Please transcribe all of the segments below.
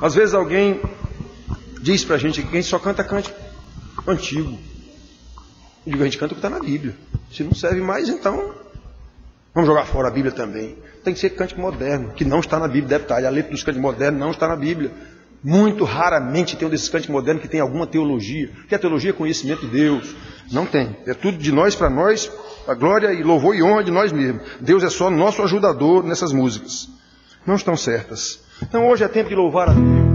Às vezes alguém diz pra gente que a gente só canta cântico antigo. Eu digo, a gente canta o que está na Bíblia. Se não serve mais, então vamos jogar fora a Bíblia também. Tem que ser cântico moderno, que não está na Bíblia. Detalhe, a letra dos cânticos modernos não está na Bíblia. Muito raramente tem um desses cânticos modernos que tem alguma teologia. Que a teologia é conhecimento de Deus. Não tem. É tudo de nós para nós, a glória e louvor e honra de nós mesmos. Deus é só nosso ajudador nessas músicas. Não estão certas. Então hoje é tempo de louvar a Deus.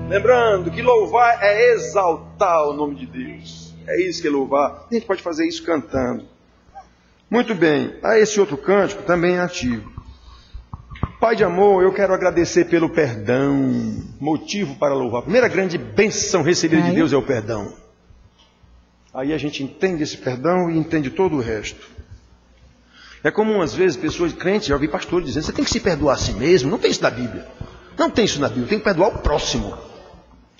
Lembrando que louvar é exaltar o nome de Deus. É isso que é louvar. A gente pode fazer isso cantando. Muito bem. Esse outro cântico também é ativo. Pai de amor, eu quero agradecer pelo perdão. Motivo para louvar. A primeira grande bênção recebida de Deus é o perdão. Aí a gente entende esse perdão e entende todo o resto. É comum às vezes pessoas crentes, já ouvi pastores dizendo, você tem que se perdoar a si mesmo. Não tem isso na Bíblia. Não tem isso na Bíblia. Tem que perdoar o próximo.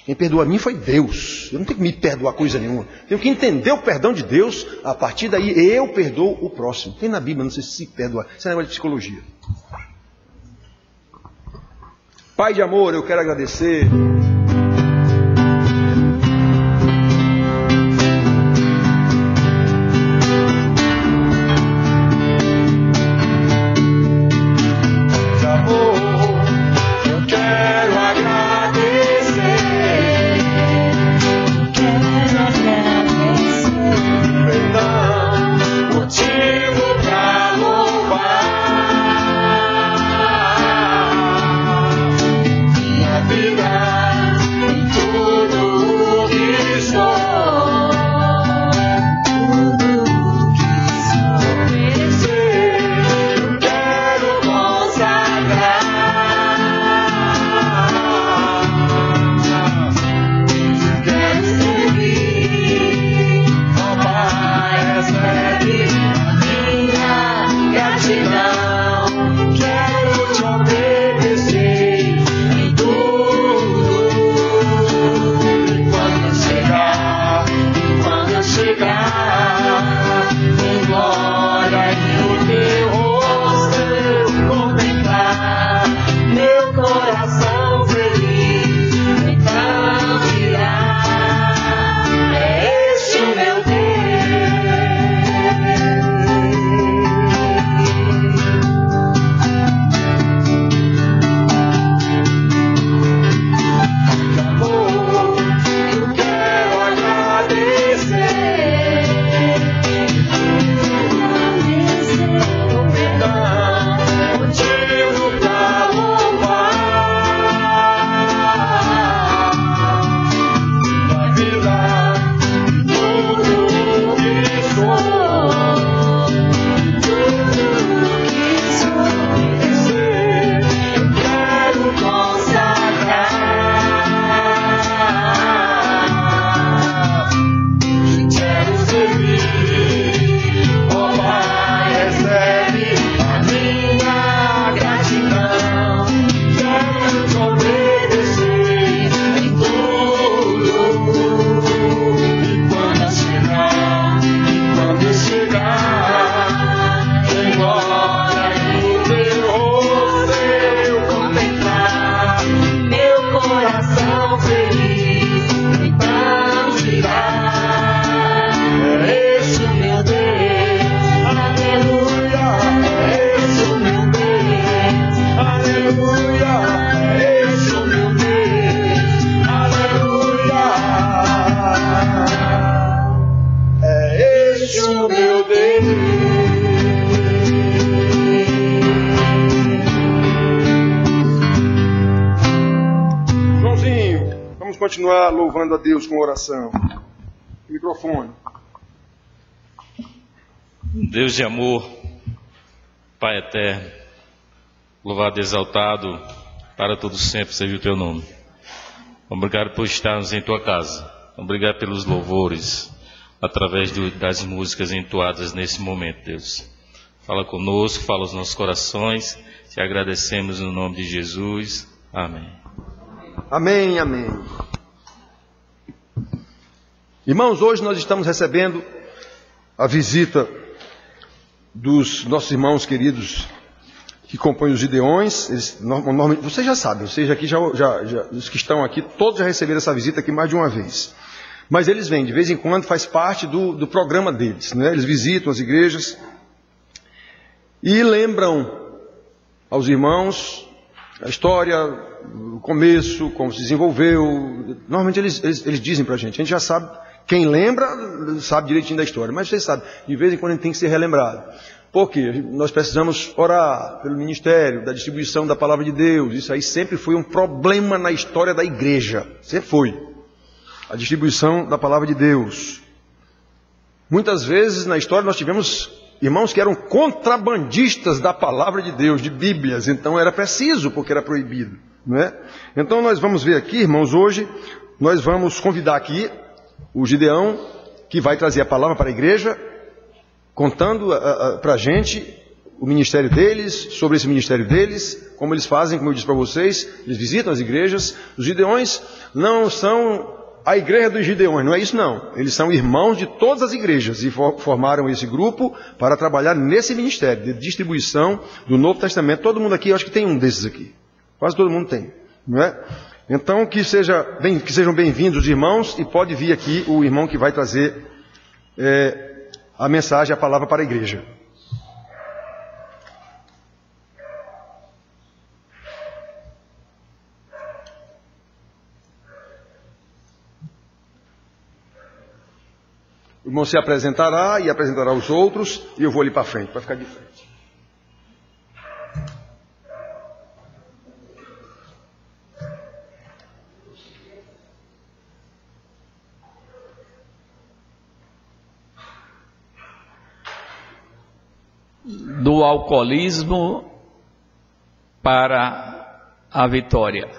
Quem perdoou a mim foi Deus. Eu não tenho que me perdoar coisa nenhuma. Tenho que entender o perdão de Deus. A partir daí eu perdoo o próximo. Tem na Bíblia, não sei se perdoar. Isso é negócio de psicologia. Pai de amor, eu quero agradecer. Vida continuar louvando a Deus com oração. Microfone. Deus de amor, Pai eterno, louvado e exaltado para todos sempre seja o teu nome. Obrigado por estarmos em tua casa. Obrigado pelos louvores, através das músicas entoadas nesse momento, Deus. Fala conosco, fala aos nossos corações. Te agradecemos no nome de Jesus. Amém. Amém, amém. Irmãos, hoje nós estamos recebendo a visita dos nossos irmãos queridos que compõem os Gideões. Eles, normalmente, vocês já sabem, vocês aqui os que estão aqui, todos já receberam essa visita aqui mais de uma vez. Mas eles vêm, de vez em quando, faz parte do programa deles, né? Eles visitam as igrejas e lembram aos irmãos a história, o começo, como se desenvolveu. Normalmente eles dizem para a gente já sabe, quem lembra sabe direitinho da história, mas vocês sabem, de vez em quando a gente tem que ser relembrado. Por quê? Nós precisamos orar pelo ministério, da distribuição da palavra de Deus. Isso aí sempre foi um problema na história da igreja, sempre foi. A distribuição da palavra de Deus. Muitas vezes na história nós tivemos irmãos que eram contrabandistas da palavra de Deus, de Bíblias. Então era preciso, porque era proibido, não é? Então nós vamos ver aqui, irmãos, hoje nós vamos convidar aqui o Gideão, que vai trazer a palavra para a igreja, contando para a gente o ministério deles, sobre esse ministério deles, como eles fazem, como eu disse para vocês, eles visitam as igrejas. Os Gideões não são a igreja dos Gideões, não é isso não. Eles são irmãos de todas as igrejas e formaram esse grupo para trabalhar nesse ministério de distribuição do Novo Testamento. Todo mundo aqui, eu acho que tem um desses aqui. Quase todo mundo tem, não é? Então que sejam bem-vindos os irmãos, e pode vir aqui o irmão que vai trazer a mensagem, a palavra para a igreja. O irmão se apresentará e apresentará os outros, e eu vou ali para frente, para ficar de frente. Do alcoolismo para a vitória.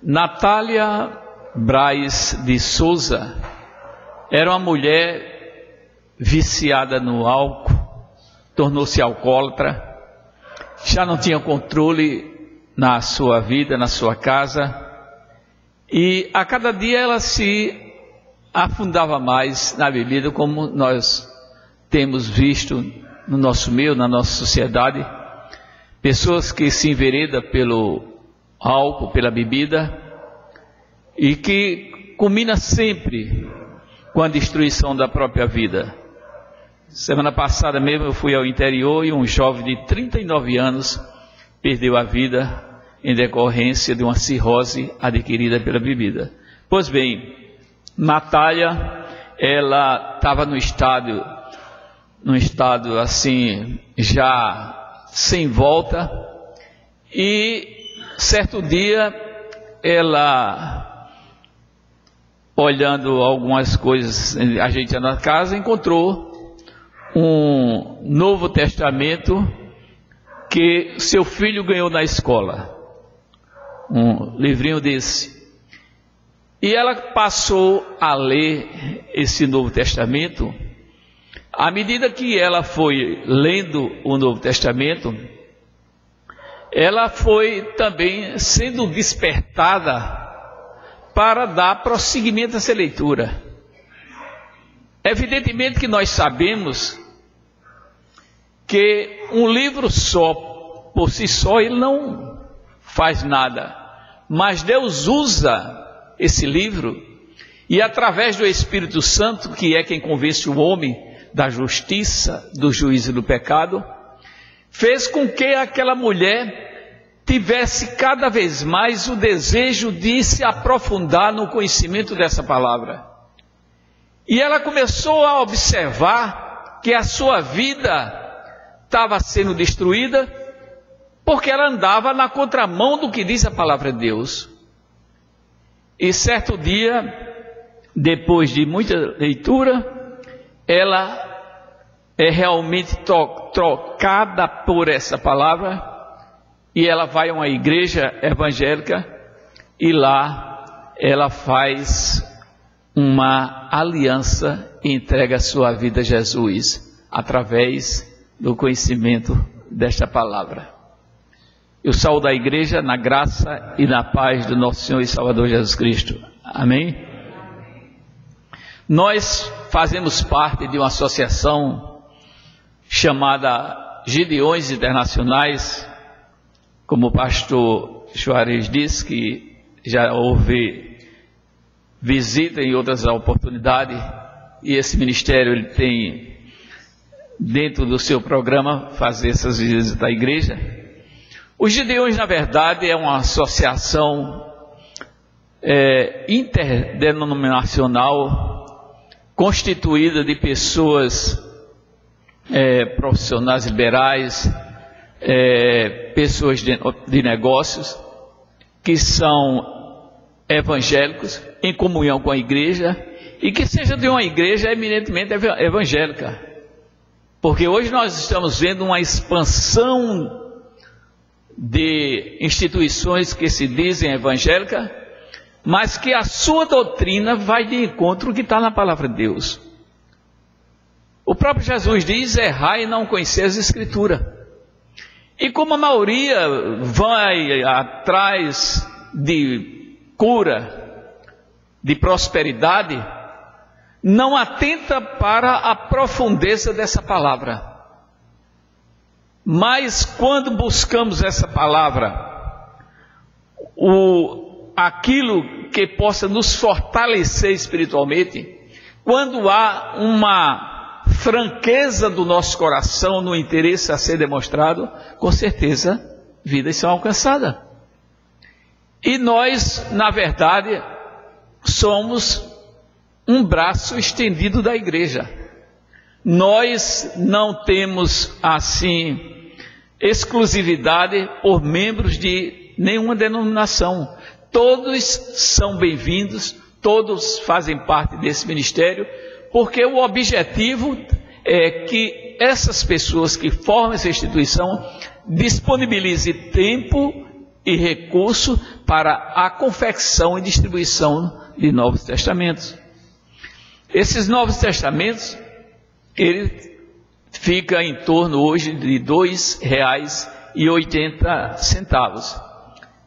Natália Braz de Souza era uma mulher viciada no álcool, tornou-se alcoólatra, já não tinha controle na sua vida, na sua casa, e a cada dia ela se afundava mais na bebida, como nós temos visto no nosso meio, na nossa sociedade, pessoas que se enveredam pelo álcool, pela bebida, e que culmina sempre com a destruição da própria vida. Semana passada mesmo eu fui ao interior e um jovem de 39 anos perdeu a vida em decorrência de uma cirrose adquirida pela bebida. Pois bem, Natália, ela estava num estado assim, já sem volta, e certo dia ela, olhando algumas coisas, ajeitando a casa, encontrou um Novo Testamento que seu filho ganhou na escola, um livrinho desse, e ela passou a ler esse Novo Testamento. À medida que ela foi lendo o Novo Testamento, ela foi também sendo despertada para dar prosseguimento a essa leitura. Evidentemente que nós sabemos que um livro só, por si só, ele não faz nada, mas Deus usa esse livro, e através do Espírito Santo, que é quem convence o homem da justiça, do juízo e do pecado, fez com que aquela mulher tivesse cada vez mais o desejo de se aprofundar no conhecimento dessa palavra. E ela começou a observar que a sua vida estava sendo destruída, porque ela andava na contramão do que diz a palavra de Deus. E certo dia, depois de muita leitura, ela é realmente trocada por essa palavra, e ela vai a uma igreja evangélica, e lá ela faz uma aliança e entrega a sua vida a Jesus, através do conhecimento desta palavra. Eu saúdo a igreja na graça e na paz do nosso Senhor e Salvador Jesus Cristo. Amém? Nós fazemos parte de uma associação chamada Gideões Internacionais, como o pastor Juarez disse, que já houve visita em outras oportunidades, e esse ministério ele tem dentro do seu programa fazer essas visitas à igreja. Os Gideões, na verdade, é uma associação interdenominacional, constituída de pessoas profissionais liberais, pessoas de negócios, que são evangélicos, em comunhão com a igreja, e que seja de uma igreja eminentemente evangélica. Porque hoje nós estamos vendo uma expansão de instituições que se dizem evangélicas, mas que a sua doutrina vai de encontro ao que está na palavra de Deus. O próprio Jesus diz: errai e não conheceis a Escritura. E como a maioria vai atrás de cura, de prosperidade, não atenta para a profundeza dessa palavra. Mas quando buscamos essa palavra, aquilo que possa nos fortalecer espiritualmente, quando há uma franqueza do nosso coração no interesse a ser demonstrado, com certeza vidas são alcançadas. E nós, na verdade, somos um braço estendido da igreja. Nós não temos assim exclusividade por membros de nenhuma denominação. Todos são bem-vindos, todos fazem parte desse ministério, porque o objetivo é que essas pessoas que formam essa instituição disponibilizem tempo e recurso para a confecção e distribuição de Novos Testamentos. Esses Novos Testamentos, ele fica em torno hoje de R$ 2,80.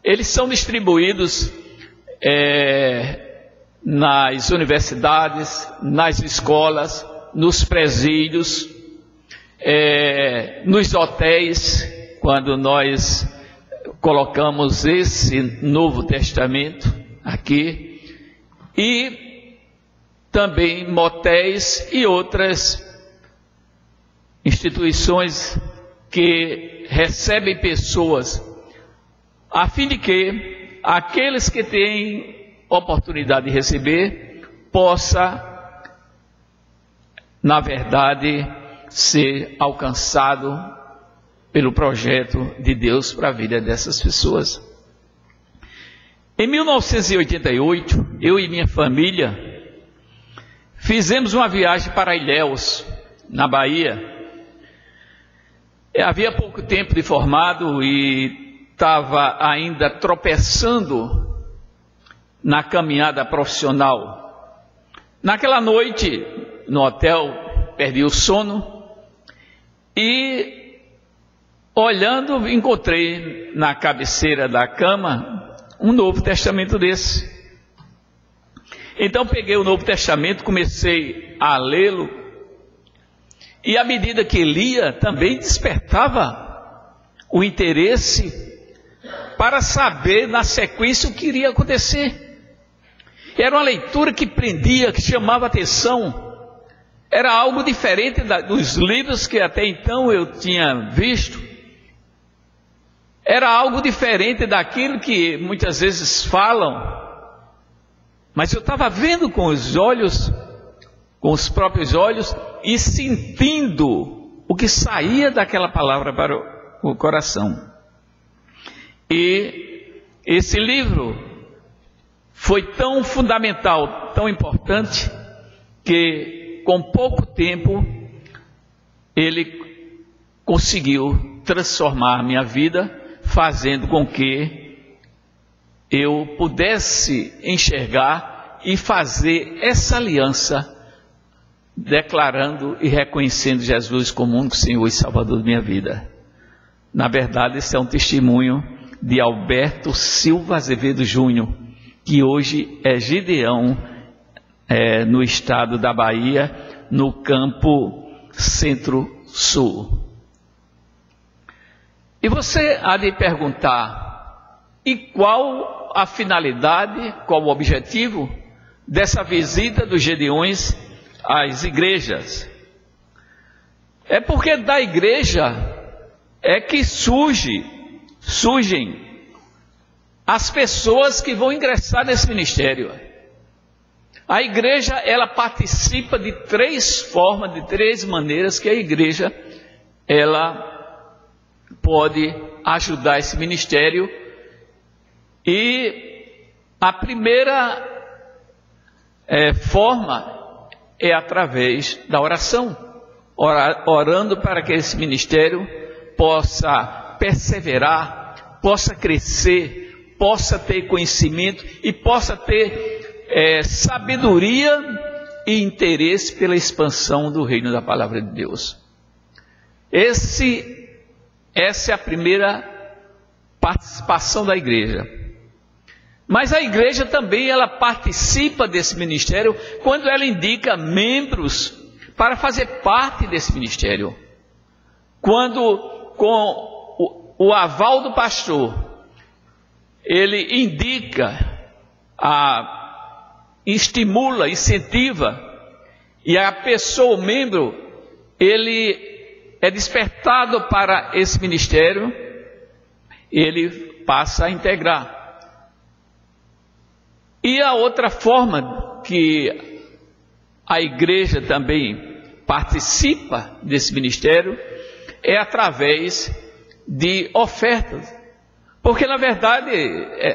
Eles são distribuídos nas universidades, nas escolas, nos presídios, nos hotéis, quando nós colocamos esse Novo Testamento aqui, e também motéis e outras instituições que recebem pessoas, a fim de que aqueles que têm oportunidade de receber, possa, na verdade, ser alcançado pelo projeto de Deus para a vida dessas pessoas. Em 1988, eu e minha família fizemos uma viagem para Ilhéus, na Bahia. Havia pouco tempo de formado e estava ainda tropeçando na caminhada profissional. Naquela noite, no hotel, perdi o sono e, olhando, encontrei na cabeceira da cama um Novo Testamento desse. Então peguei o Novo Testamento, comecei a lê-lo, e à medida que lia, também despertava o interesse para saber na sequência o que iria acontecer. Era uma leitura que prendia, que chamava atenção. Era algo diferente dos livros que até então eu tinha visto. Era algo diferente daquilo que muitas vezes falam. Mas eu estava vendo com os olhos, com os próprios olhos, e sentindo o que saía daquela palavra para o coração. E esse livro foi tão fundamental, tão importante, que com pouco tempo ele conseguiu transformar a minha vida, fazendo com que eu pudesse enxergar e fazer essa aliança, declarando e reconhecendo Jesus como único Senhor e Salvador da minha vida. Na verdade, esse é um testemunho de Alberto Silva Azevedo Júnior, que hoje é Gideão, no estado da Bahia, no campo Centro-Sul. E você há de perguntar, e qual a finalidade, qual o objetivo dessa visita dos Gedeões às igrejas? É porque da igreja é que surgem as pessoas que vão ingressar nesse ministério. A igreja, ela participa de três formas, de três maneiras que a igreja, ela pode ajudar esse ministério. E a primeira forma é através da oração, orando para que esse ministério possa perseverar, possa crescer, possa ter conhecimento e possa ter sabedoria e interesse pela expansão do reino da palavra de Deus. Essa é a primeira participação da igreja. Mas a igreja também, ela participa desse ministério quando ela indica membros para fazer parte desse ministério. Quando, com o aval do pastor, ele indica, estimula, incentiva, e a pessoa, o membro, ele é despertado para esse ministério, ele passa a integrar. E a outra forma que a igreja também participa desse ministério é através de ofertas. Porque na verdade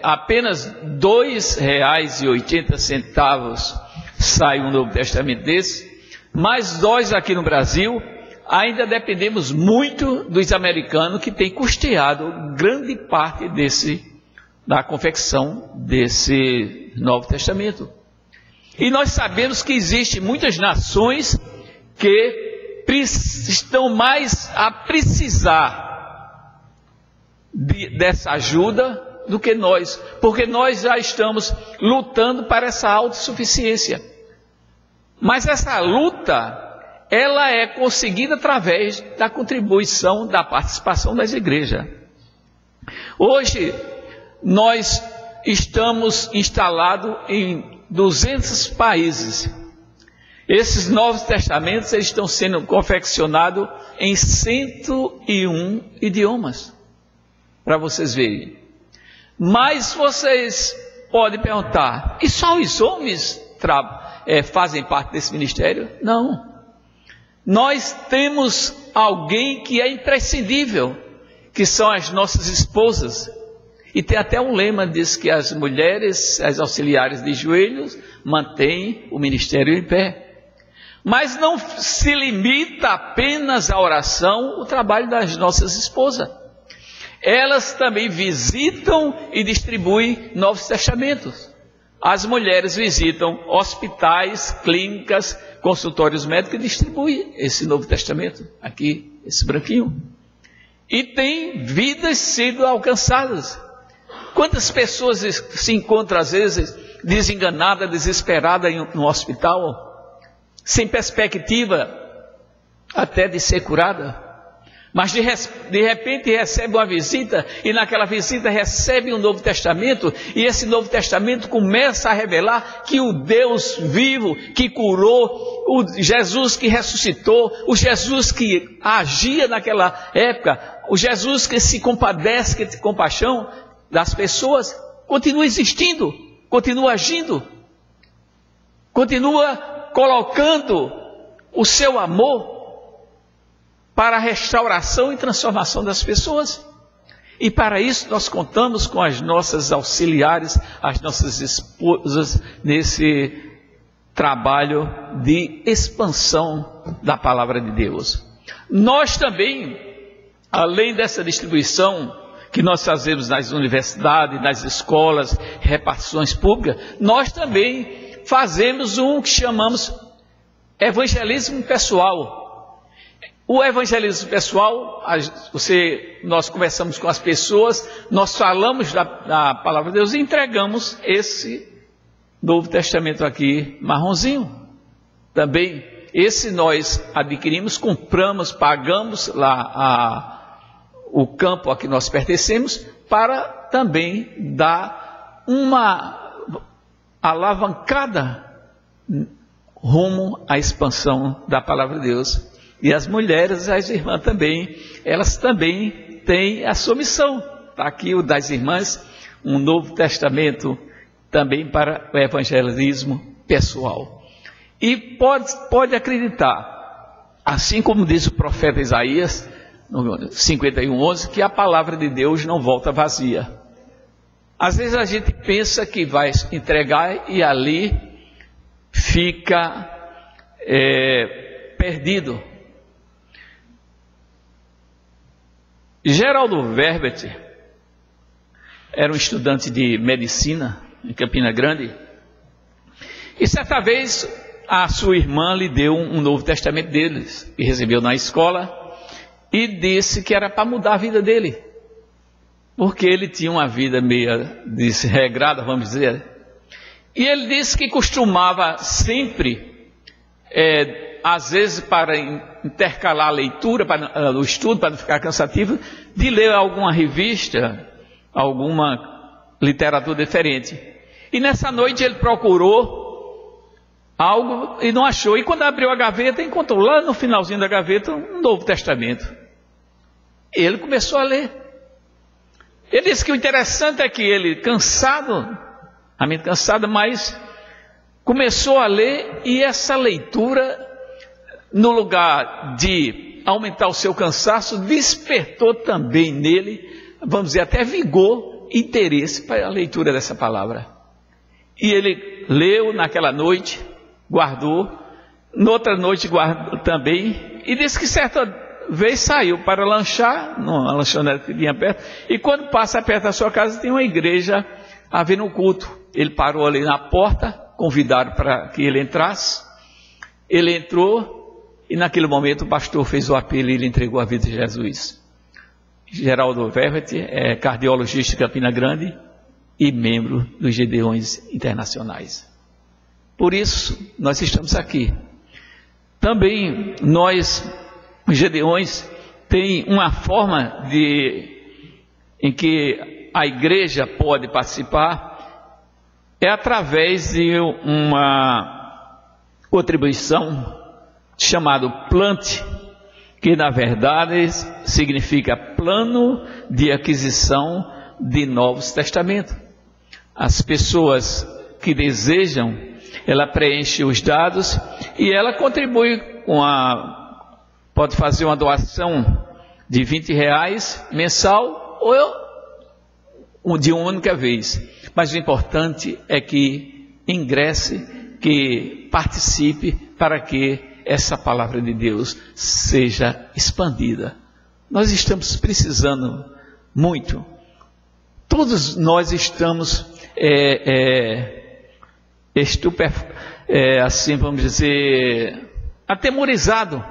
apenas R$ 2,80 sai um Novo Testamento desse, mas nós aqui no Brasil ainda dependemos muito dos americanos, que têm custeado grande parte da confecção desse Novo Testamento. E nós sabemos que existem muitas nações que estão mais a precisar dessa ajuda do que nós, porque nós já estamos lutando para essa autossuficiência. Mas essa luta, ela é conseguida através da contribuição, da participação das igrejas. Hoje, nós estamos instalados em 200 países. Esses Novos Testamentos, eles estão sendo confeccionados em 101 idiomas, para vocês verem. Mas vocês podem perguntar, e só os homens fazem parte desse ministério? Não. Nós temos alguém que é imprescindível, que são as nossas esposas. E tem até um lema, diz que as mulheres, as auxiliares de joelhos, mantêm o ministério em pé. Mas não se limita apenas à oração, o trabalho das nossas esposas. Elas também visitam e distribuem Novos Testamentos. As mulheres visitam hospitais, clínicas, consultórios médicos e distribuem esse Novo Testamento, aqui, esse branquinho. E tem vidas sendo alcançadas. Quantas pessoas se encontram, às vezes, desenganadas, desesperadas no hospital, sem perspectiva até de ser curada? Mas de repente recebe uma visita, e naquela visita recebe um Novo Testamento, e esse Novo Testamento começa a revelar que o Deus vivo, que curou, o Jesus que ressuscitou, o Jesus que agia naquela época, o Jesus que se compadece, que tem compaixão das pessoas, continua existindo, continua agindo, continua colocando o seu amor para a restauração e transformação das pessoas. E para isso nós contamos com as nossas auxiliares, as nossas esposas, nesse trabalho de expansão da palavra de Deus. Nós também, além dessa distribuição que nós fazemos nas universidades, nas escolas, repartições públicas, nós também fazemos o que chamamos evangelismo pessoal. O evangelismo pessoal, nós conversamos com as pessoas, nós falamos da palavra de Deus e entregamos esse Novo Testamento aqui, marronzinho. Também, esse nós adquirimos, compramos, pagamos lá o campo a que nós pertencemos, para também dar uma alavancada rumo à expansão da palavra de Deus. E as mulheres, as irmãs também, elas também têm a sua missão. Está aqui o das irmãs, um Novo Testamento também para o evangelismo pessoal. E pode acreditar, assim como diz o profeta Isaías, no 51:11, que a palavra de Deus não volta vazia. Às vezes a gente pensa que vai entregar e ali fica perdido. Geraldo Verbet era um estudante de medicina em Campina Grande, e certa vez a sua irmã lhe deu um Novo Testamento deles, que recebeu na escola, e disse que era para mudar a vida dele, porque ele tinha uma vida meio desregrada, vamos dizer. E ele disse que costumava sempre, às vezes para intercalar a leitura, o estudo, para não ficar cansativo, de ler alguma revista, alguma literatura diferente. E nessa noite ele procurou algo e não achou. E quando abriu a gaveta, encontrou lá no finalzinho da gaveta um Novo Testamento. Ele começou a ler. Ele disse que o interessante é que ele, cansado, a mente cansada, mas começou a ler, e essa leitura, no lugar de aumentar o seu cansaço, despertou também nele, vamos dizer, até vigor, interesse para a leitura dessa palavra. E ele leu naquela noite, guardou, noutra noite guardou também, e disse que certa vez saiu para lanchar, numa lanchonete que tinha perto, e quando passa perto da sua casa tem uma igreja havendo um culto. Ele parou ali na porta, convidaram para que ele entrasse, ele entrou, e naquele momento o pastor fez o apelo e ele entregou a vida de Jesus. Geraldo Verbet é cardiologista de Campina Grande e membro dos Gedeões Internacionais. Por isso, nós estamos aqui. Também nós, os Gedeões, tem uma forma em que a igreja pode participar, é através de uma contribuição chamada Plante, que na verdade significa Plano de Aquisição de Novos Testamentos. As pessoas que desejam, ela preenche os dados e ela contribui pode fazer uma doação de R$20 mensal ou de uma única vez. Mas o importante é que ingresse, que participe, para que essa palavra de Deus seja expandida. Nós estamos precisando muito. Todos nós estamos assim vamos dizer, atemorizados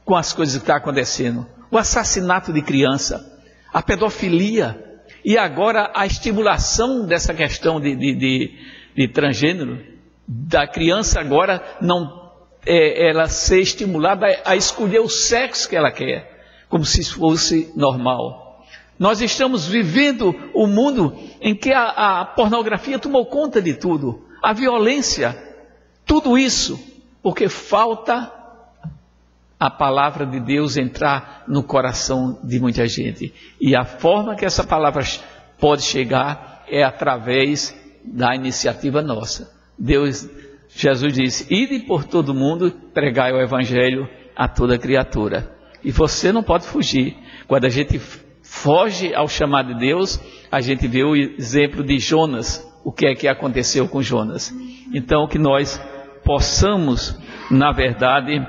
com as coisas que estão acontecendo. O assassinato de criança, a pedofilia, e agora a estimulação dessa questão de transgênero, da criança agora ela ser estimulada a escolher o sexo que ela quer, como se fosse normal. Nós estamos vivendo um mundo em que a pornografia tomou conta de tudo, a violência, tudo isso, porque falta a palavra de Deus entrar no coração de muita gente. E a forma que essa palavra pode chegar é através da iniciativa nossa. Jesus disse: ide por todo mundo, pregai o evangelho a toda criatura. E você não pode fugir. Quando a gente foge ao chamado de Deus. A gente vê o exemplo de Jonas, o que é que aconteceu com Jonas. Então, que nós possamos, na verdade,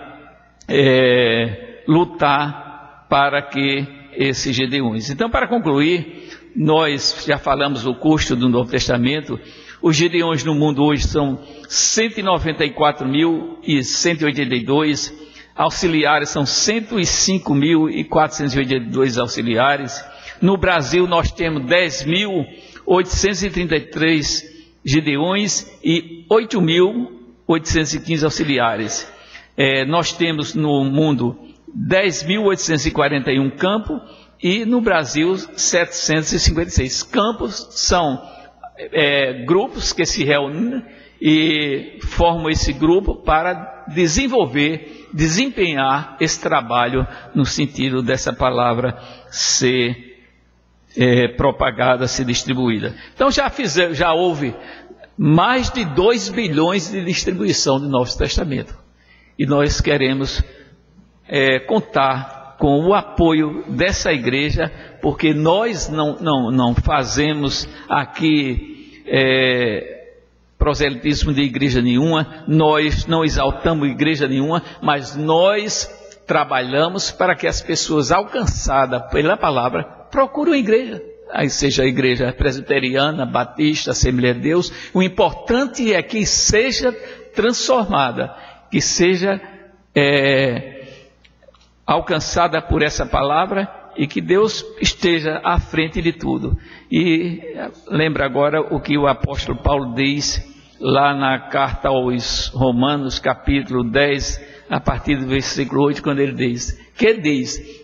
lutar para que esses Gideões. Então, para concluir, nós já falamos do custo do Novo Testamento. Os Gideões no mundo hoje são 194.182, auxiliares são 105.482 auxiliares. No Brasil nós temos 10.833 Gideões e 8.815 auxiliares. Nós temos no mundo 10.841 campos e no Brasil 756. Campos são grupos que se reúnem e formam esse grupo para desempenhar esse trabalho no sentido dessa palavra ser propagada, ser distribuída. Então já houve mais de 2 bilhões de distribuição do Novo Testamento. E nós queremos contar com o apoio dessa igreja, porque nós não fazemos aqui proselitismo de igreja nenhuma, nós não exaltamos igreja nenhuma, mas nós trabalhamos para que as pessoas alcançadas pela palavra procurem a igreja. Aí seja a igreja presbiteriana, batista, Assembleia de Deus, o importante é que seja transformada, que seja alcançada por essa palavra e que Deus esteja à frente de tudo. E lembra agora o que o apóstolo Paulo diz lá na carta aos Romanos, capítulo 10, a partir do versículo 8, quando ele diz,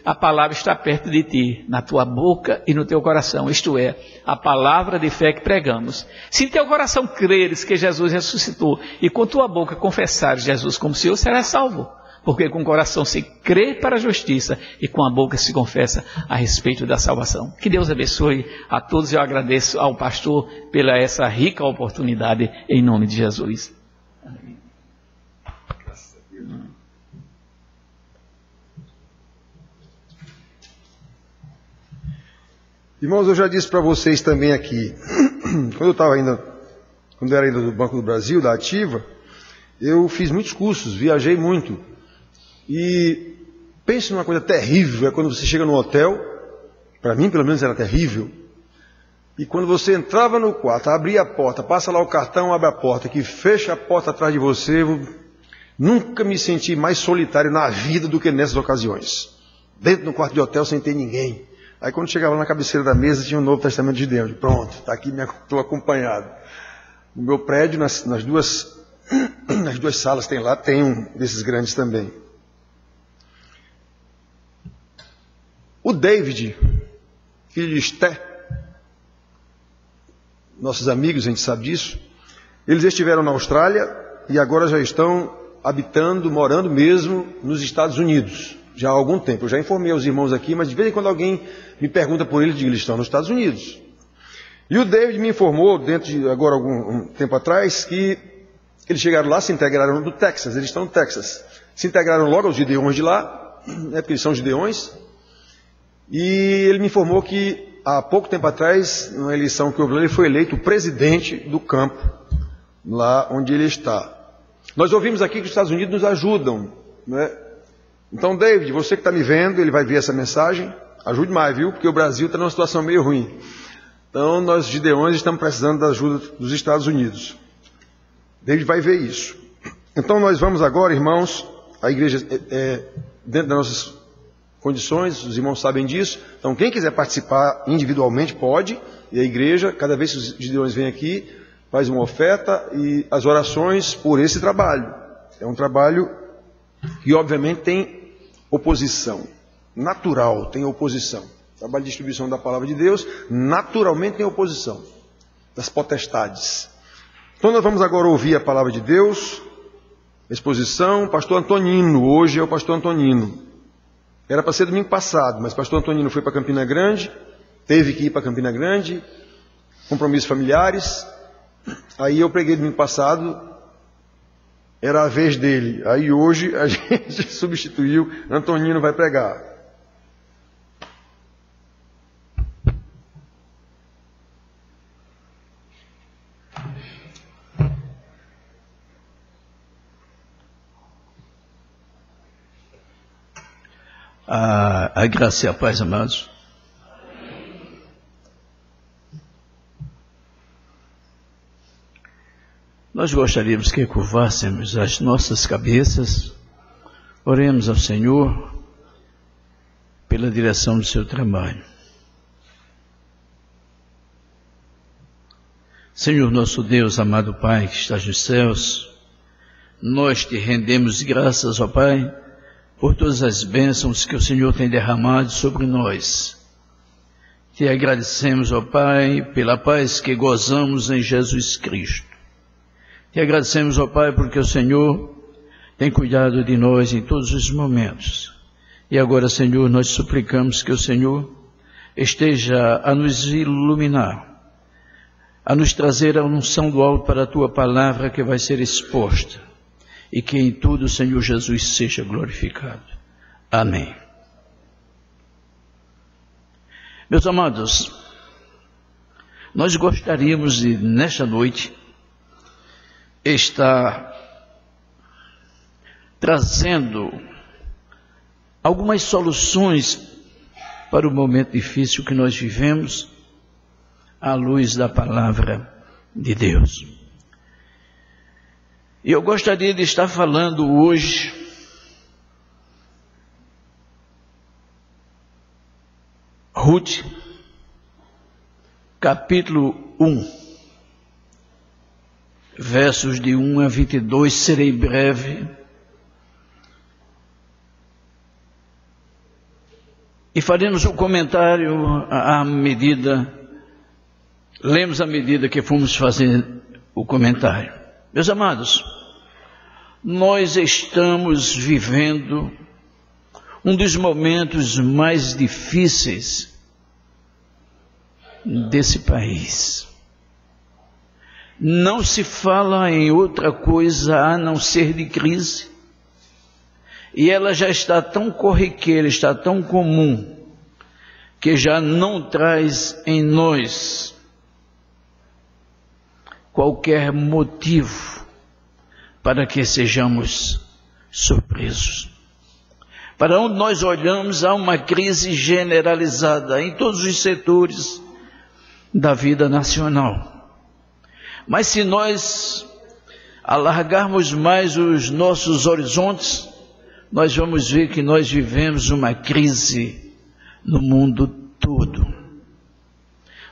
a palavra está perto de ti, na tua boca e no teu coração, isto é, a palavra de fé que pregamos. Se em teu coração creres que Jesus ressuscitou e com tua boca confessares Jesus como Senhor, serás salvo. Porque com o coração se crê para a justiça e com a boca se confessa a respeito da salvação. Que Deus abençoe a todos. Eu agradeço ao pastor pela essa rica oportunidade em nome de Jesus. Amém. Irmãos, eu já disse para vocês também aqui, quando eu era ainda do Banco do Brasil, da Ativa, eu fiz muitos cursos, viajei muito. E pense numa coisa terrível, é quando você chega no hotel, para mim pelo menos era terrível, e quando você entrava no quarto, abria a porta, passa lá o cartão, abre a porta, que fecha a porta atrás de você, eu nunca me senti mais solitário na vida do que nessas ocasiões. Dentro do quarto de hotel sem ter ninguém. Aí quando chegava na cabeceira da mesa tinha o Novo Testamento de Deus. Pronto, está aqui, estou acompanhado. No meu prédio, nas duas salas tem um desses grandes também. O David, filho de Esté, nossos amigos, a gente sabe disso, eles estiveram na Austrália e agora já estão morando mesmo nos Estados Unidos, já há algum tempo. Eu já informei aos irmãos aqui, mas de vez em quando alguém me pergunta por eles, eles estão nos Estados Unidos. E o David me informou, agora algum tempo atrás, que eles chegaram lá, se integraram no Texas, eles estão no Texas. Se integraram logo aos Gideões de lá, porque eles são Gideões. E ele me informou que há pouco tempo atrás, numa eleição que houve, ele foi eleito presidente do campo, lá onde ele está. Nós ouvimos aqui que os Estados Unidos nos ajudam, né? Então, David, você que está me vendo, ele vai ver essa mensagem, ajude mais, viu? Porque o Brasil está numa situação meio ruim. Então, nós, Gideões, estamos precisando da ajuda dos Estados Unidos. David vai ver isso. Então, nós vamos agora, irmãos, a igreja, dentro das nossas condições, os irmãos sabem disso. Então, quem quiser participar individualmente pode, e a igreja, cada vez que os Gideões vêm aqui, faz uma oferta e as orações por esse trabalho. É um trabalho que, obviamente, tem oposição. Natural, tem oposição. Trabalho de distribuição da palavra de Deus, naturalmente tem oposição das potestades. Então, nós vamos agora ouvir a palavra de Deus, exposição, pastor Antonino. Hoje é o pastor Antonino. Era para ser domingo passado, mas pastor Antonino foi para Campina Grande, teve que ir para Campina Grande, compromissos familiares. Aí eu preguei domingo passado, era a vez dele. Aí hoje a gente substituiu, Antonino vai pregar. A graça e a paz, amados. Nós gostaríamos que curvássemos as nossas cabeças, oremos ao Senhor pela direção do seu trabalho. Senhor nosso Deus, amado Pai que estás nos céus, nós te rendemos graças, ó Pai, por todas as bênçãos que o Senhor tem derramado sobre nós. Te agradecemos, ó Pai, pela paz que gozamos em Jesus Cristo. Te agradecemos, ó Pai, porque o Senhor tem cuidado de nós em todos os momentos. E agora, Senhor, nós suplicamos que o Senhor esteja a nos iluminar, a nos trazer a unção do alto para a Tua palavra que vai ser exposta. E que em tudo o Senhor Jesus seja glorificado. Amém. Meus amados, nós gostaríamos de, nesta noite, estar trazendo algumas soluções para o momento difícil que nós vivemos, à luz da palavra de Deus. E eu gostaria de estar falando hoje Ruth, capítulo 1. Versos de 1 a 22, serei breve. E faremos um comentário à medida, lemos à medida que fomos fazer o comentário. Meus amados, nós estamos vivendo um dos momentos mais difíceis desse país. Não se fala em outra coisa a não ser de crise. E ela já está tão corriqueira, está tão comum, que já não traz em nós qualquer motivo para que sejamos surpresos. Para onde nós olhamos, há uma crise generalizada em todos os setores da vida nacional. Mas se nós alargarmos mais os nossos horizontes, nós vamos ver que nós vivemos uma crise no mundo todo.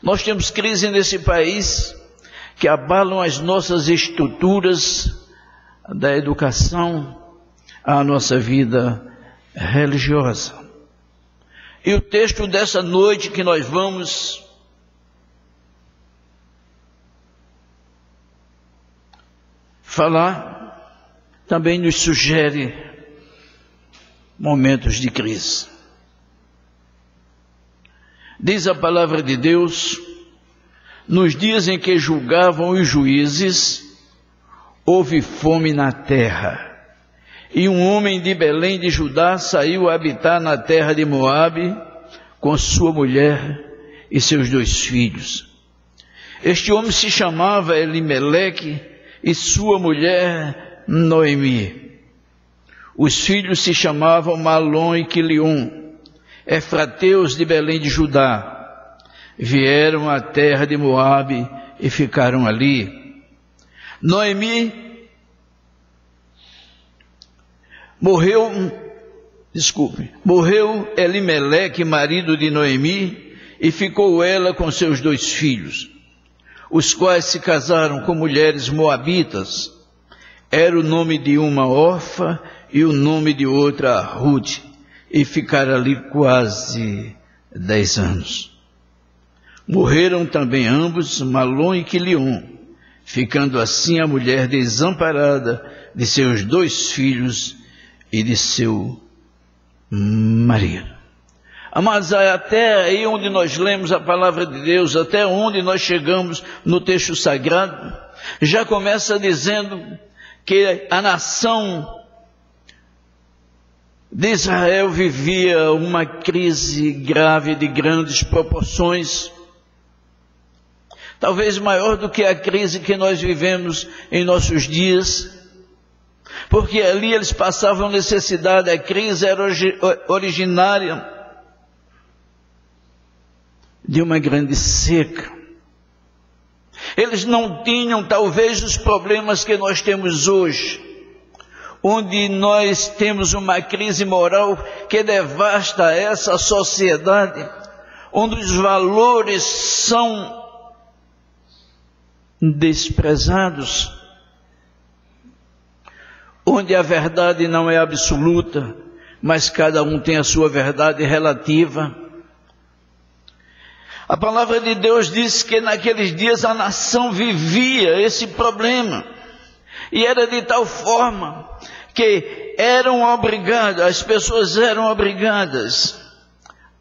Nós temos crise nesse país que abalam as nossas estruturas da educação à nossa vida religiosa. E o texto dessa noite que nós vamos falar também nos sugere momentos de crise. Diz a palavra de Deus: nos dias em que julgavam os juízes, houve fome na terra, e um homem de Belém de Judá saiu a habitar na terra de Moabe com sua mulher e seus 2 filhos. Este homem se chamava Elimeleque e sua mulher Noemi. Os filhos se chamavam Malom e Quilion, efrateus de Belém de Judá. Vieram à terra de Moabe e ficaram ali. Morreu Elimeleque, marido de Noemi, e ficou ela com seus 2 filhos, os quais se casaram com mulheres moabitas. Era o nome de uma Orfa e o nome de outra Ruth, e ficaram ali quase 10 anos. Morreram também ambos, Malom e Quilion, ficando assim a mulher desamparada de seus 2 filhos e de seu marido. Amados, até aí onde nós lemos a palavra de Deus, até onde nós chegamos no texto sagrado, já começa dizendo que a nação de Israel vivia uma crise grave de grandes proporções, talvez maior do que a crise que nós vivemos em nossos dias. porque ali eles passavam necessidade, a crise era originária de uma grande seca. Eles não tinham talvez os problemas que nós temos hoje, onde nós temos uma crise moral que devasta essa sociedade, onde os valores são desprezados, onde a verdade não é absoluta, mas cada um tem a sua verdade relativa. A palavra de Deus diz que naqueles dias a nação vivia esse problema, e era de tal forma que as pessoas eram obrigadas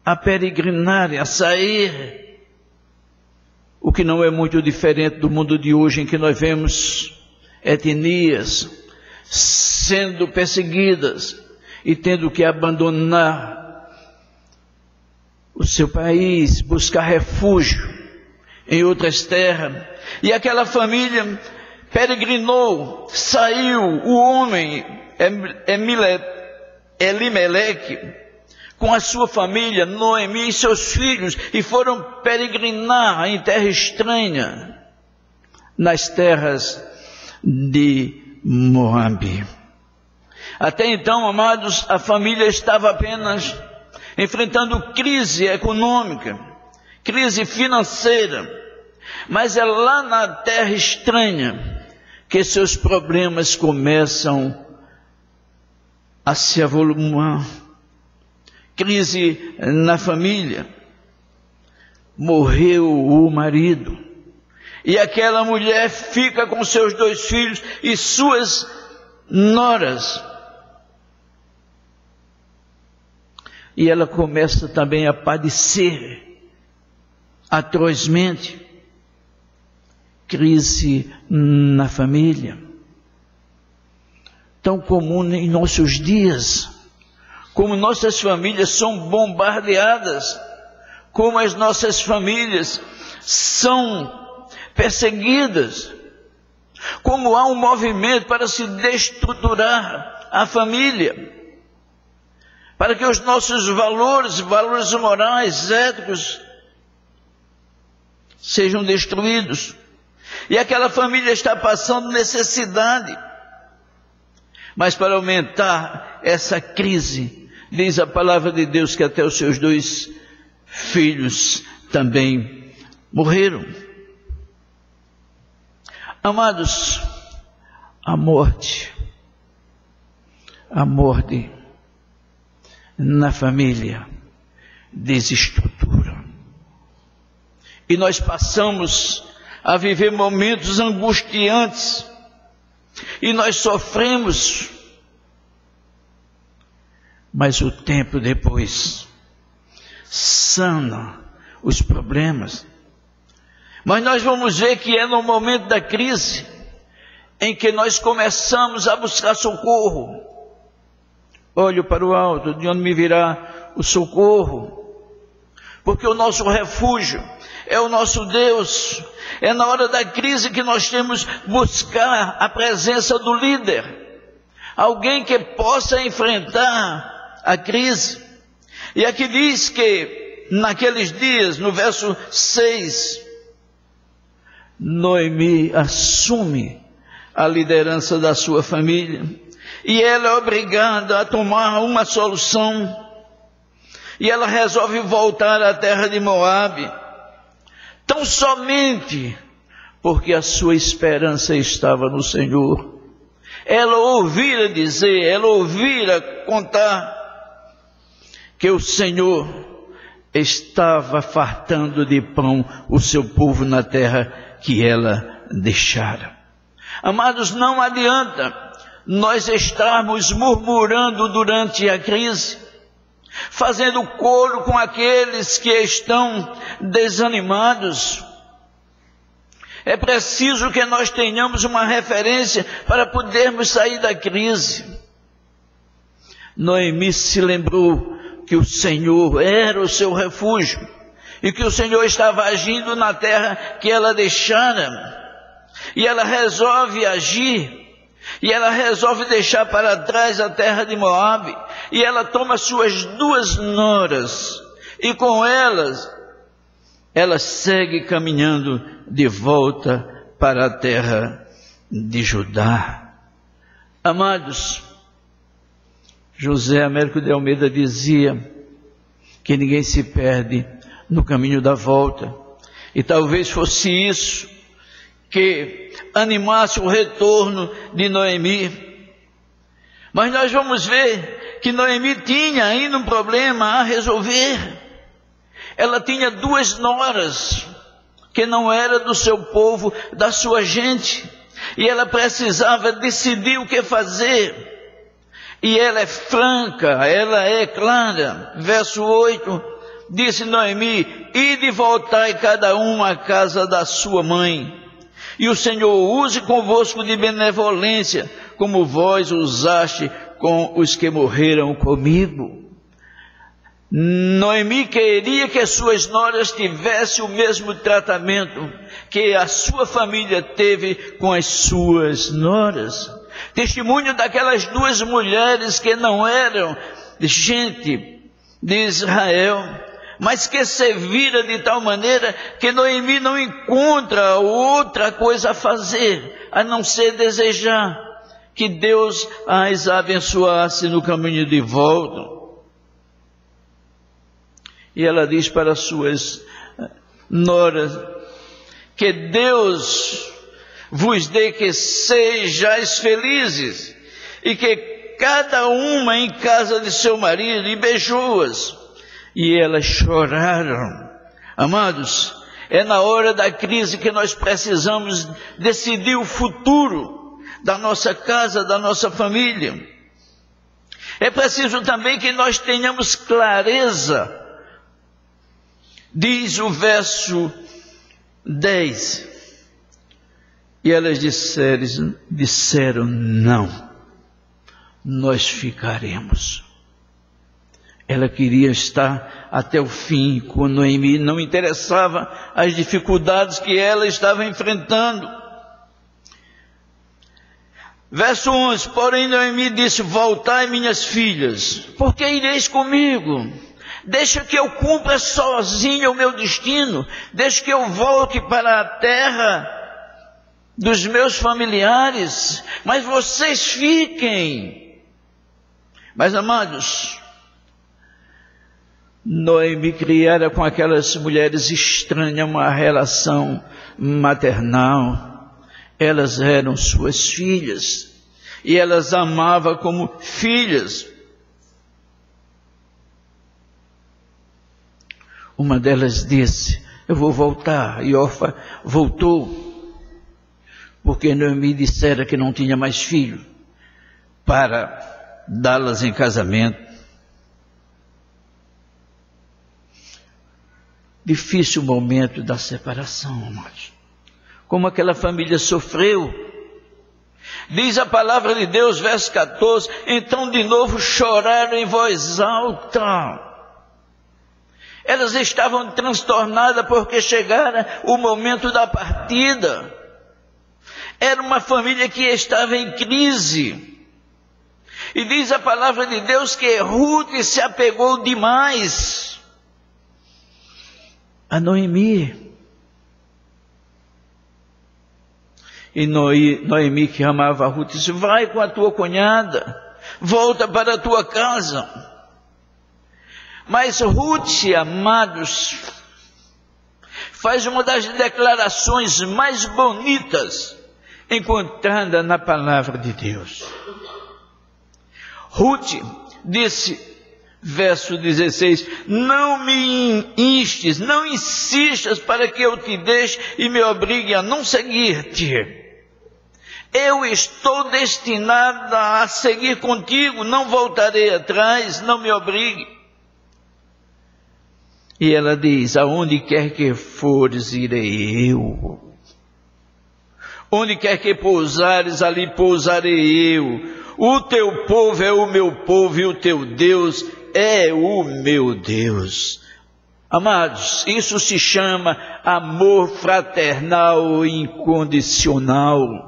a peregrinar, a sair, o que não é muito diferente do mundo de hoje, em que nós vemos etnias sendo perseguidas e tendo que abandonar o seu país, buscar refúgio em outras terras. E aquela família peregrinou, saiu, o homem Elimeleque, com a sua família, Noemi e seus filhos, e foram peregrinar em terra estranha, nas terras de Moabe. Até então, amados, a família estava apenas enfrentando crise econômica, crise financeira, mas é lá na terra estranha que seus problemas começam a se avolumar. Crise na família, morreu o marido, e aquela mulher fica com seus 2 filhos e suas noras. E ela começa também a padecer atrozmente. Crise na família, tão comum em nossos dias. Como nossas famílias são bombardeadas, como as nossas famílias são perseguidas, como há um movimento para se destruturar a família, para que os nossos valores morais, éticos, sejam destruídos. E aquela família está passando necessidade. Mas para aumentar essa crise, diz a palavra de Deus que até os seus 2 filhos também morreram. Amados, a morte na família desestrutura. E nós passamos a viver momentos angustiantes, e nós sofremos, mas o tempo depois sana os problemas. Mas nós vamos ver que é no momento da crise em que nós começamos a buscar socorro. Olho para o alto, de onde me virá o socorro, porque o nosso refúgio é o nosso Deus. É na hora da crise que nós temos que buscar a presença do líder, alguém que possa enfrentar a crise. E aqui diz que naqueles dias, no verso 6, Noemi assume a liderança da sua família, e ela é obrigada a tomar uma solução, e ela resolve voltar à terra de Moabe, tão somente porque a sua esperança estava no Senhor. Ela ouvira dizer, ela ouvira contar que o Senhor estava fartando de pão o seu povo na terra que ela deixara. Amados, não adianta nós estarmos murmurando durante a crise, fazendo coro com aqueles que estão desanimados. É preciso que nós tenhamos uma referência para podermos sair da crise. Noemi se lembrou que o Senhor era o seu refúgio e que o Senhor estava agindo na terra que ela deixara. E ela resolve agir E ela resolve deixar para trás a terra de Moabe, e ela toma suas 2 noras, e com elas, ela segue caminhando de volta para a terra de Judá. Amados, José Américo de Almeida dizia que ninguém se perde no caminho da volta, e talvez fosse isso que animasse o retorno de Noemi. Mas nós vamos ver que Noemi tinha ainda um problema a resolver. Ela tinha 2 noras que não era do seu povo, da sua gente, e ela precisava decidir o que fazer. E ela é franca, ela é clara. Verso 8, disse Noemi: ide voltai cada um à casa da sua mãe, e o Senhor use convosco de benevolência, como vós usaste com os que morreram comigo. Noemi queria que as suas noras tivessem o mesmo tratamento que a sua família teve com as suas noras. Testemunho daquelas 2 mulheres que não eram gente de Israel, mas que serviram de tal maneira que Noemi não encontra outra coisa a fazer, a não ser desejar que Deus as abençoasse no caminho de volta. E ela diz para suas noras: que Deus vos dê que sejais felizes, e que cada uma em casa de seu marido, e beijou-as. E elas choraram. Amados, é na hora da crise que nós precisamos decidir o futuro da nossa casa, da nossa família. É preciso também que nós tenhamos clareza. Diz o verso 10, e elas disseram, não, nós ficaremos. Ela queria estar até o fim com Noemi, não interessava as dificuldades que ela estava enfrentando. Verso 11, porém Noemi disse: voltai, minhas filhas, porque ireis comigo? Deixa que eu cumpra sozinha o meu destino, deixa que eu volte para a terra dos meus familiares, mas vocês fiquem. Mas, amados, Noemi criara com aquelas mulheres estranhas uma relação maternal. Elas eram suas filhas, e elas amavam como filhas. Uma delas disse: eu vou voltar. E Orfa voltou, porque Noemi dissera que não tinha mais filho para dá-las em casamento. Difícil momento da separação, amados. Como aquela família sofreu. Diz a palavra de Deus, verso 14, então de novo choraram em voz alta. Elas estavam transtornadas porque chegara o momento da partida. Era uma família que estava em crise. E diz a palavra de Deus que Ruth se apegou demais a Noemi. E Noemi, que amava a Ruth, disse: vai com a tua cunhada, volta para a tua casa. Mas Ruth, amados, faz uma das declarações mais bonitas encontrada na palavra de Deus. Ruth disse, verso 16: não me instes, não insistas para que eu te deixe e me obrigue a não seguir-te. Eu estou destinada a seguir contigo, não voltarei atrás, não me obrigue. E ela diz: aonde quer que fores, irei eu. Onde quer que pousares, ali pousarei eu. O teu povo é o meu povo, e o teu Deus é o meu Deus. Amados, isso se chama amor fraternal e incondicional.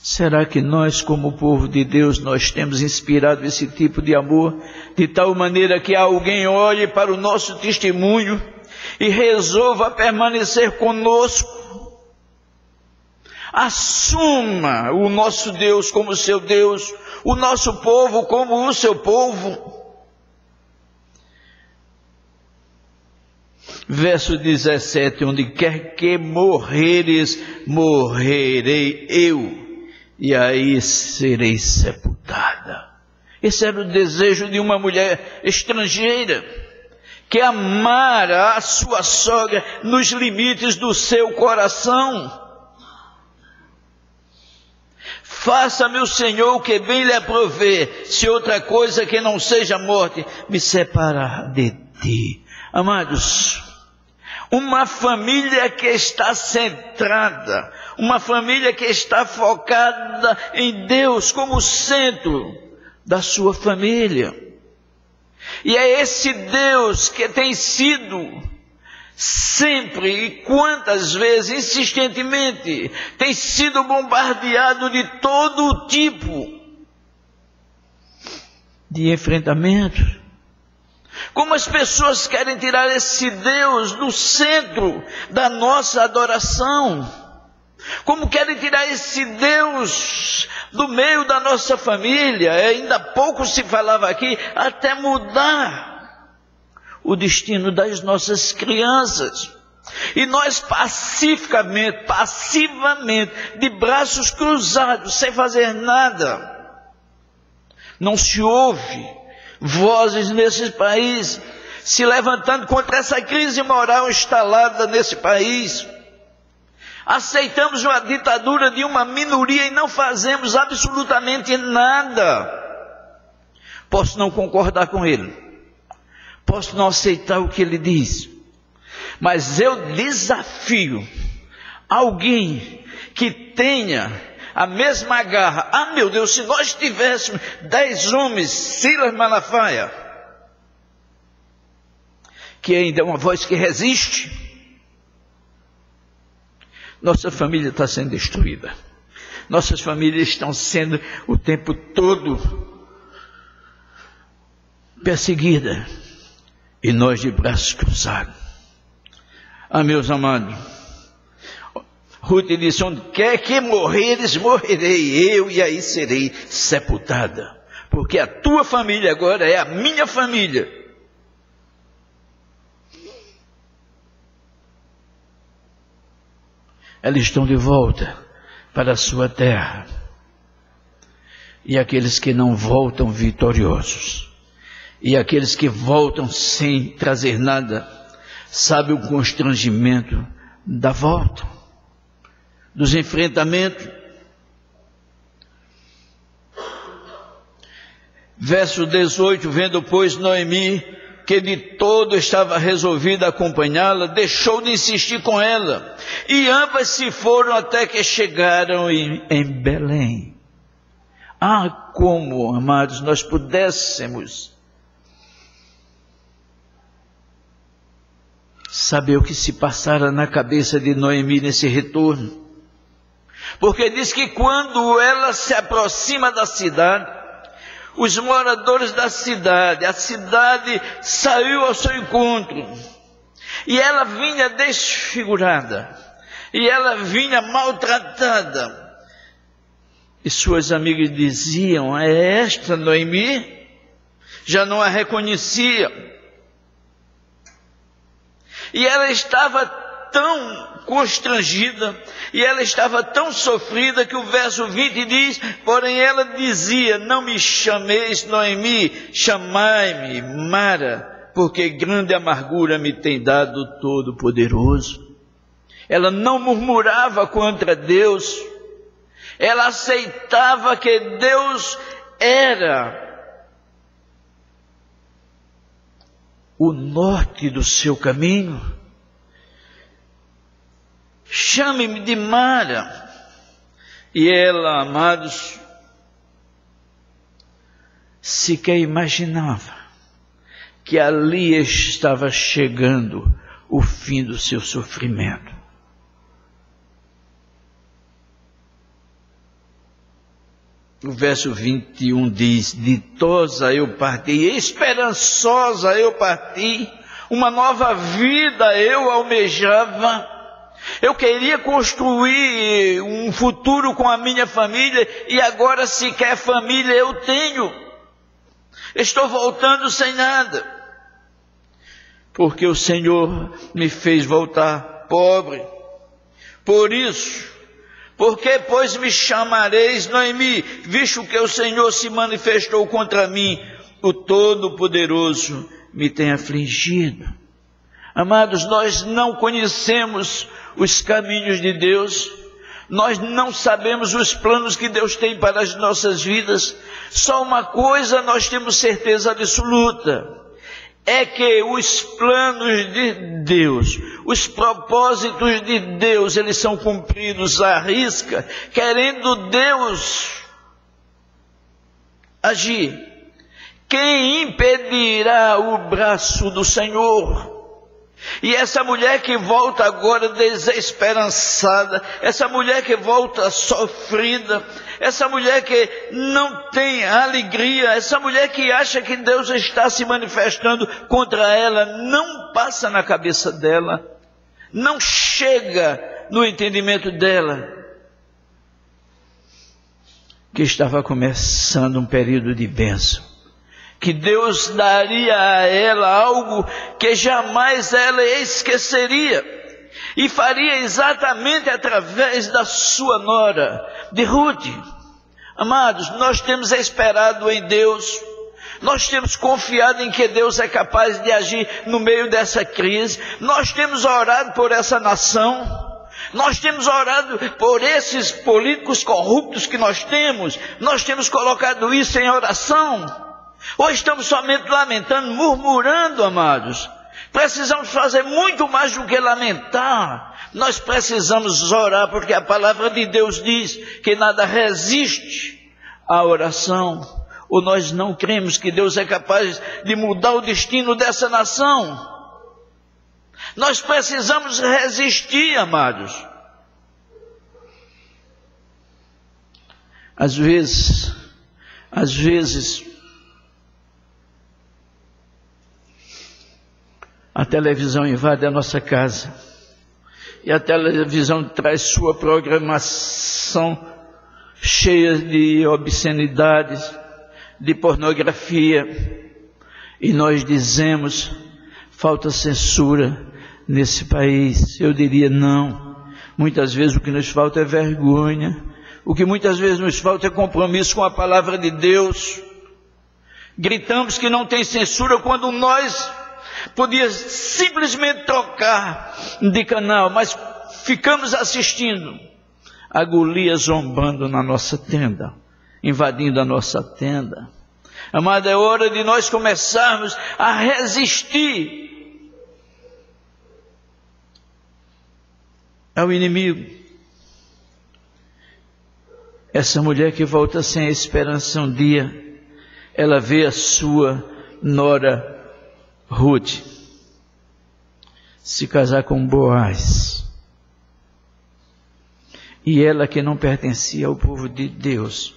Será que nós, como povo de Deus, nós temos inspirado esse tipo de amor, de tal maneira que alguém olhe para o nosso testemunho e resolva permanecer conosco? Assuma o nosso Deus como seu Deus, o nosso povo como o seu povo. Verso 17, onde quer que morreres, morrerei eu, e aí serei sepultada. Esse era o desejo de uma mulher estrangeira, que amara a sua sogra nos limites do seu coração. Faça-me o Senhor o que bem lhe aprover, se outra coisa que não seja morte me separar de ti. Amados, uma família que está centrada, uma família que está focada em Deus como centro da sua família. E é esse Deus que tem sido sempre e quantas vezes, insistentemente, tem sido bombardeado de todo tipo de enfrentamento. Como as pessoas querem tirar esse Deus do centro da nossa adoração. Como querem tirar esse Deus do meio da nossa família. Ainda há pouco se falava aqui, até mudar o destino das nossas crianças. E nós passivamente, de braços cruzados, sem fazer nada. Não se ouve vozes nesse país se levantando contra essa crise moral instalada nesse país. Aceitamos uma ditadura de uma minoria e não fazemos absolutamente nada. Posso não concordar com ele, posso não aceitar o que ele diz, mas eu desafio alguém que tenha a mesma garra. Ah, meu Deus, se nós tivéssemos 10 homens, Silas Malafaia, que ainda é uma voz que resiste, nossa família está sendo destruída. Nossas famílias estão sendo o tempo todo perseguidas. E nós de braços cruzados. Ah, meus amados, Ruth disse, onde quer que morreres, morrerei eu, e aí serei sepultada. Porque a tua família agora é a minha família. Eles estão de volta para a sua terra. E aqueles que não voltam vitoriosos, e aqueles que voltam sem trazer nada, sabem o constrangimento da volta, dos enfrentamentos. Verso 18, vendo pois Noemi que de todo estava resolvida a acompanhá-la, deixou de insistir com ela, e ambas se foram até que chegaram em Belém. Ah, como, amados, nós pudéssemos saber o que se passara na cabeça de Noemi nesse retorno. Porque diz que quando ela se aproxima da cidade, os moradores da cidade, a cidade saiu ao seu encontro, e ela vinha desfigurada, e ela vinha maltratada, e suas amigas diziam, é esta Noemi? Já não a reconhecia, e ela estava tão constrangida, e ela estava tão sofrida, que o verso 20 diz, porém ela dizia, não me chameis Noemi, chamai-me Mara, porque grande amargura me tem dado o Todo-Poderoso. Ela não murmurava contra Deus, ela aceitava que Deus era o norte do seu caminho. Chame-me de Mara. E ela, amados, sequer imaginava que ali estava chegando o fim do seu sofrimento. O verso 21 diz: ditosa eu parti, esperançosa eu parti, uma nova vida eu almejava. Eu queria construir um futuro com a minha família e agora sequer família eu tenho. Estou voltando sem nada, porque o Senhor me fez voltar pobre. Por isso, porque pois me chamareis Noemi, visto que o Senhor se manifestou contra mim, o Todo-Poderoso me tem afligido. Amados, nós não conhecemos os caminhos de Deus, nós não sabemos os planos que Deus tem para as nossas vidas. Só uma coisa nós temos certeza absoluta, é que os planos de Deus, os propósitos de Deus, eles são cumpridos à risca, querendo Deus agir. Quem impedirá o braço do Senhor? E essa mulher que volta agora desesperançada, essa mulher que volta sofrida, essa mulher que não tem alegria, essa mulher que acha que Deus está se manifestando contra ela, não passa na cabeça dela, não chega no entendimento dela, que estava começando um período de bênção, que Deus daria a ela algo que jamais ela esqueceria, e faria exatamente através da sua nora, de Ruth. Amados, nós temos esperado em Deus, nós temos confiado em que Deus é capaz de agir no meio dessa crise, nós temos orado por essa nação, nós temos orado por esses políticos corruptos que nós temos colocado isso em oração. Ou estamos somente lamentando, murmurando, amados? Precisamos fazer muito mais do que lamentar. Nós precisamos orar, porque a palavra de Deus diz que nada resiste à oração. Ou nós não cremos que Deus é capaz de mudar o destino dessa nação? Nós precisamos resistir, amados. Às vezes, a televisão invade a nossa casa, e a televisão traz sua programação cheia de obscenidades, de pornografia, e nós dizemos: falta censura nesse país. Eu diria não. Muitas vezes o que nos falta é vergonha, o que muitas vezes nos falta é compromisso com a palavra de Deus. Gritamos que não tem censura quando nós podíamos simplesmente trocar de canal, mas ficamos assistindo a Golias zombando na nossa tenda, invadindo a nossa tenda. Amado, é hora de nós começarmos a resistir ao inimigo. Essa mulher que volta sem esperança um dia, ela vê a sua nora Ruth se casar com Boaz, e ela que não pertencia ao povo de Deus,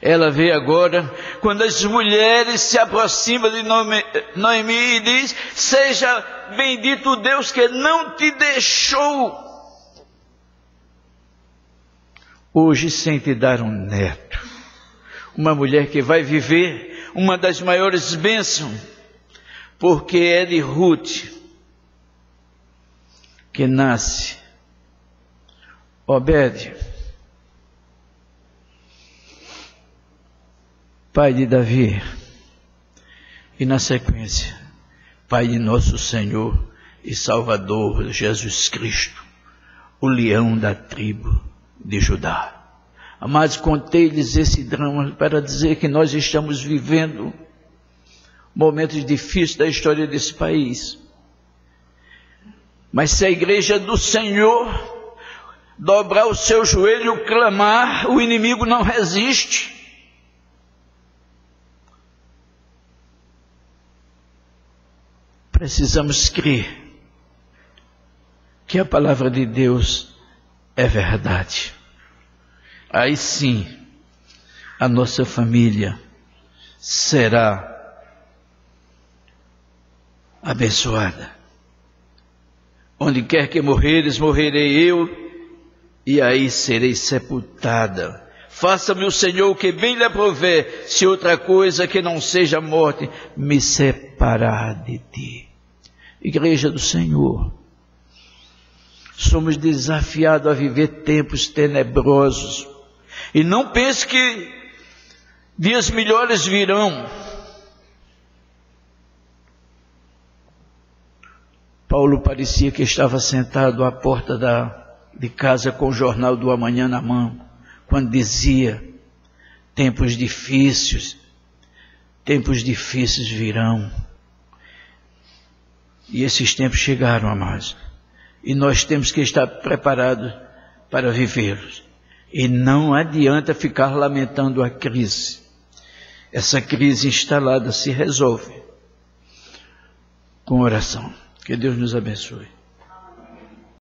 ela vê agora, quando as mulheres se aproximam de Noemi e diz: seja bendito o Deus que não te deixou hoje sem te dar um neto. Uma mulher que vai viver uma das maiores bênçãos, porque é de Ruth que nasce Obed, pai de Davi, e na sequência, pai de nosso Senhor e Salvador Jesus Cristo, o leão da tribo de Judá. Amados, contei-lhes esse drama para dizer que nós estamos vivendo momentos difíceis da história desse país. Mas se a igreja do Senhor dobrar o seu joelho e clamar, o inimigo não resiste. Precisamos crer que a palavra de Deus é verdade. Aí sim, a nossa família será abençoada. Onde quer que morreres, morrerei eu, e aí serei sepultada. Faça-me o Senhor o que bem lhe aprouver, se outra coisa que não seja a morte me separar de ti. Igreja do Senhor, somos desafiados a viver tempos tenebrosos. E não pense que dias melhores virão. Paulo parecia que estava sentado à porta de casa com o jornal do amanhã na mão, quando dizia: tempos difíceis virão. E esses tempos chegaram, amados. E nós temos que estar preparados para vivê-los. E não adianta ficar lamentando a crise. Essa crise instalada se resolve com oração. Que Deus nos abençoe.